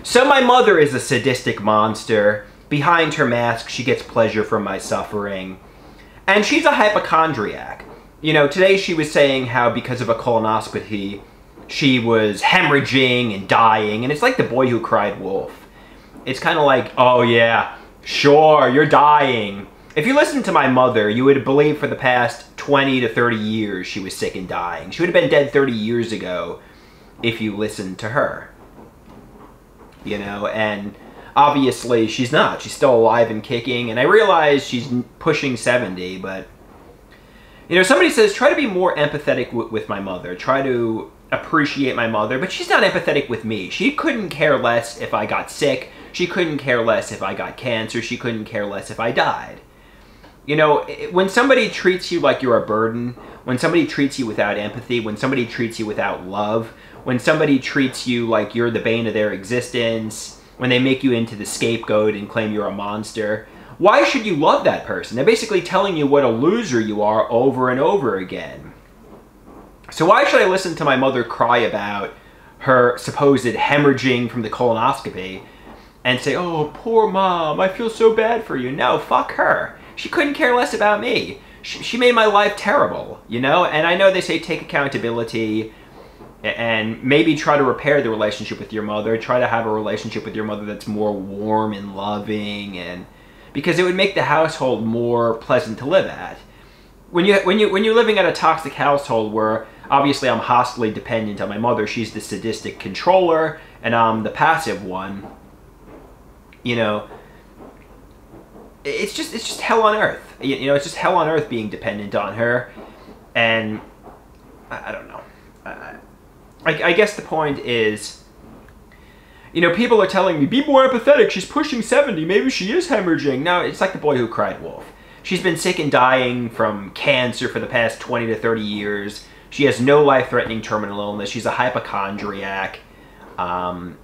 So my mother is a sadistic monster. Behind her mask, she gets pleasure from my suffering. And she's a hypochondriac. You know, today she was saying how because of a colonoscopy, she was hemorrhaging and dying. And it's like the boy who cried wolf. It's kind of like, oh yeah, sure, you're dying. If you listened to my mother, you would believe for the past 20 to 30 years she was sick and dying. She would have been dead 30 years ago if you listened to her. You know, and obviously she's not. She's still alive and kicking, and I realize she's pushing 70, but, you know, somebody says, try to be more empathetic with my mother. Try to appreciate my mother, but she's not empathetic with me. She couldn't care less if I got sick. She couldn't care less if I got cancer. She couldn't care less if I died. You know, when somebody treats you like you're a burden, when somebody treats you without empathy, when somebody treats you without love, when somebody treats you like you're the bane of their existence, when they make you into the scapegoat and claim you're a monster, why should you love that person? They're basically telling you what a loser you are over and over again. So why should I listen to my mother cry about her supposed hemorrhaging from the colonoscopy and say, oh, poor mom, I feel so bad for you? No, fuck her. She couldn't care less about me. She made my life terrible, you know? And I know they say take accountability and maybe try to repair the relationship with your mother. Try to have a relationship with your mother that's more warm and loving, and because it would make the household more pleasant to live at. When you're living at a toxic household where obviously I'm hostily dependent on my mother, she's the sadistic controller and I'm the passive one, you know, it's just hell on earth. You know, it's just hell on earth being dependent on her. And I don't know. I guess the point is, you know, people are telling me, be more empathetic, she's pushing 70, maybe she is hemorrhaging. No, it's like the boy who cried wolf. She's been sick and dying from cancer for the past 20 to 30 years. She has no life-threatening terminal illness. She's a hypochondriac. And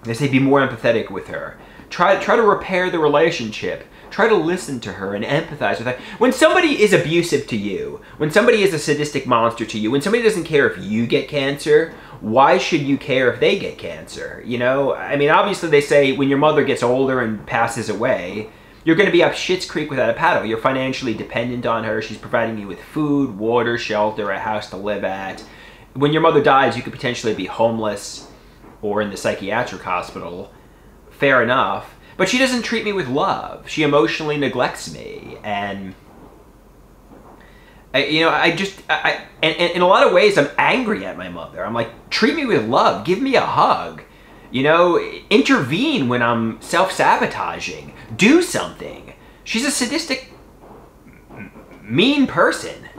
they say be more empathetic with her. Try to repair the relationship. Try to listen to her and empathize with her. When somebody is abusive to you, when somebody is a sadistic monster to you, when somebody doesn't care if you get cancer, why should you care if they get cancer? You know, I mean, obviously they say when your mother gets older and passes away, you're going to be up shit's creek without a paddle. You're financially dependent on her. She's providing you with food, water, shelter, a house to live at. When your mother dies, you could potentially be homeless or in the psychiatric hospital. Fair enough. But she doesn't treat me with love. She emotionally neglects me. And, you know, and in a lot of ways, I'm angry at my mother. I'm like, treat me with love. Give me a hug. You know, intervene when I'm self-sabotaging. Do something. She's a sadistic, mean person.